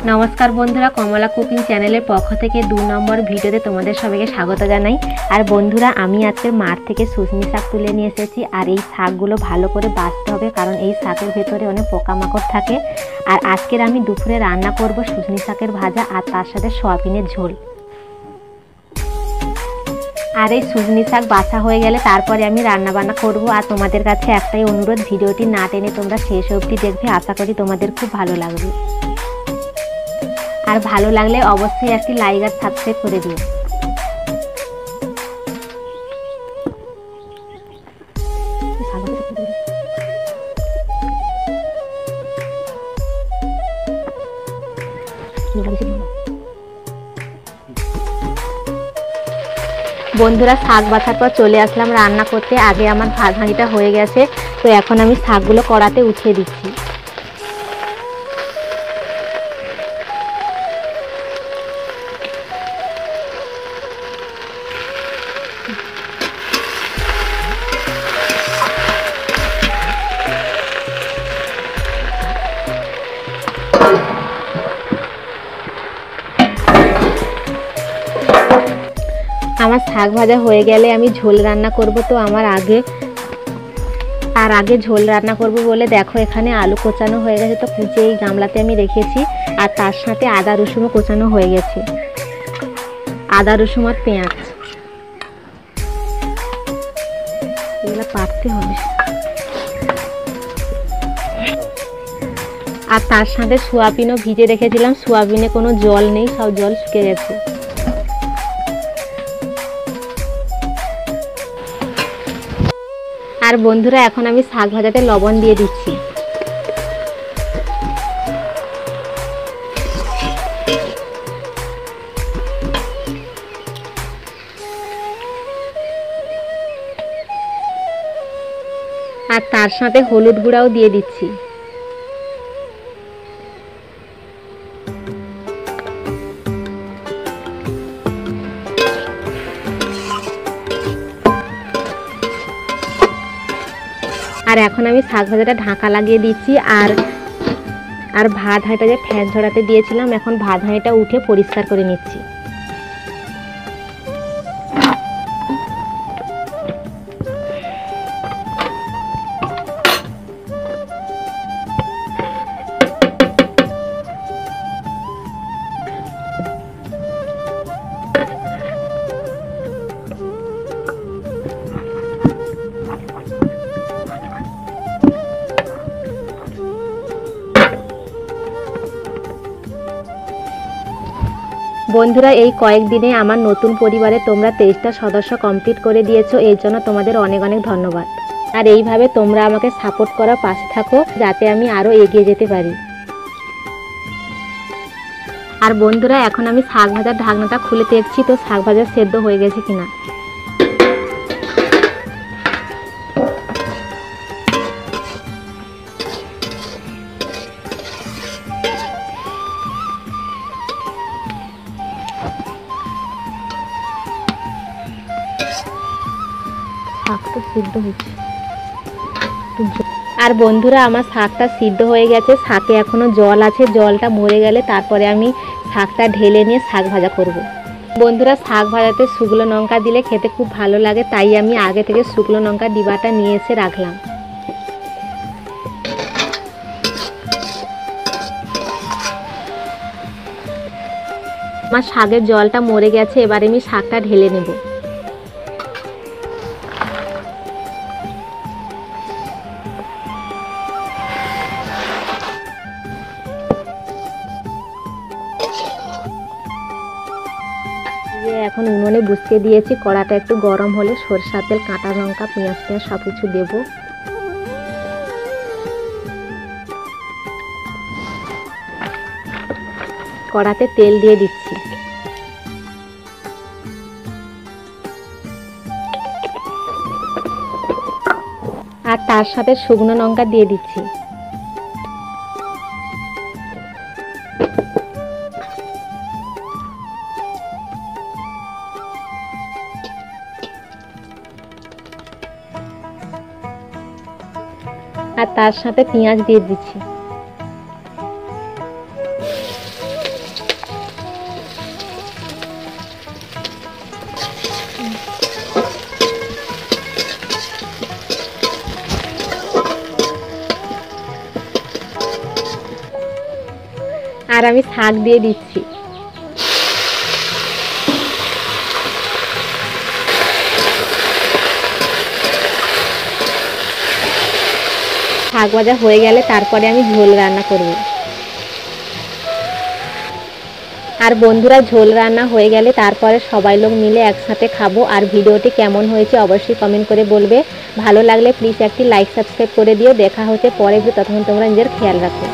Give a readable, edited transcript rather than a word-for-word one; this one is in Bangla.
नमस्कार बंधुरा कमला कुकिंग चैनल पक्ष থেকে 2 নম্বর ভিডিওতে তোমাদের সবাইকে স্বাগত জানাই। আর বন্ধুরা আমি আজকে মাঠ থেকে শুশনি শাক তুলে নিয়ে এসেছি। আর এই শাকগুলো ভালো করে বাছতে হবে কারণ এই শাকের ভেতরে অনেক পোকামাকড় থাকে। আর আজকের আমি দুপুরে রান্না করব শুশনি শাকের ভাজা আর তার সাথে সয়াবিনের ঝোল। আর এই শুশনি শাক বাছা হয়ে গেলে তারপরে আমি রান্না বান্না করব। আর তোমাদের কাছে একটাই অনুরোধ, ভিডিওটি না টেনে তোমরা শেষ অবধি দেখবে, আশা করি তোমাদের খুব ভালো লাগবে। আর ভালো লাগলে অবশ্যই একটি লাইক আর সাবস্ক্রাইব করে দিও। বন্ধুরা শাক বাছার পর চলে আসলাম রান্না করতে। আগে আমার ভাত হাঁড়িটা হয়ে গেছে, তো এখন আমি শাকগুলো কড়াতে উঠিয়ে দিচ্ছি। আমার শাক ভাজা হয়ে গেলে আমি ঝোল রান্না করব। তো আমার আগে ঝোল রান্না করব বলে দেখো এখানে আলু কোচানো হয়ে গেছে, তো কুচে এই গামলাতে আমি রেখেছি। আর তার সাথে আদা রসুনও কোচানো হয়ে গেছে, আদা রসুন আর পেঁয়াজ এগুলো পাততে হবে। আর তার সাথে সোয়াবিনও ভিজে রেখেছিলাম, সোয়াবিনে কোনো জল নেই, সব জল শুকিয়ে গেছে। আর বন্ধুরা এখন আমি শাক ভাজাতে লবণ দিয়ে দিচ্ছি। আর তার সাথে হলুদ গুঁড়াও দিয়ে দিচ্ছি। আর এখন আমি শাক ভাজাটা ঢাকা লাগিয়ে দিচ্ছি। আর ভাত হাঁড়িটা যে ফ্যান ঝরাতে দিয়েছিলাম, এখন ভাত হাঁড়িটা উঠে পরিষ্কার করে নিচ্ছি। বন্ধুরা এই কয়েকদিনে আমার নতুন পরিবারে তোমরা 23টা সদস্য কমপ্লিট করে দিয়েছো, এর জন্য তোমাদের অনেক অনেক ধন্যবাদ। আর এইভাবে তোমরা আমাকে সাপোর্ট করা, পাশে থাকো যাতে আমি আরও এগিয়ে যেতে পারি। আর বন্ধুরা এখন আমি শাক ভাজার ঢাকনাটা খুলে দেখছি তো শাক ভাজা সেদ্ধ হয়ে গেছে কিনা। আর বন্ধুরা আমার শাকটা সিদ্ধ হয়ে গেছে, শাকে এখনো জল আছে, জলটা মরে গেলে তারপরে আমি শাকটা ঢেলে নিয়ে শাক ভাজা করব। বন্ধুরা শাক ভাজাতে শুকনো লঙ্কা দিলে খেতে খুব ভালো লাগে, তাই আমি আগে থেকে শুকনো লঙ্কা ডিবাটা নিয়ে এসে রাখলাম। আমার শাকের জলটা মরে গেছে, এবারে আমি শাকটা ঢেলে নেব। এখন উনুনে বসিয়ে দিয়েছি, কড়াটা একটু গরম হলে সরষের তেল, কাঁচা লঙ্কা, পেঁয়াজ সব কিছু দেবো। কড়াতে তেল দিয়ে দিচ্ছি। আর তার সাথে শুকনো লঙ্কা দিয়ে দিচ্ছি। আর তার সাথে পেঁয়াজ দিয়ে দিচ্ছি। আর আমি শাক দিয়ে দিচ্ছি। শাক ভাজা হয়ে গেলে তারপরে আমি ঝোল রান্না করব। আর বন্ধুরা, ঝোল রান্না হয়ে গেলে তারপরে সবাই লোক মিলে একসাথে খাবো। আর ভিডিওটি কেমন হয়েছে অবশ্যই কমেন্ট করে বলবে। ভালো লাগলে প্লিজ একটি লাইক সাবস্ক্রাইব করে দিও। দেখা হচ্ছে পরে, ততক্ষণ তোমরা নিজের খেয়াল রাখো।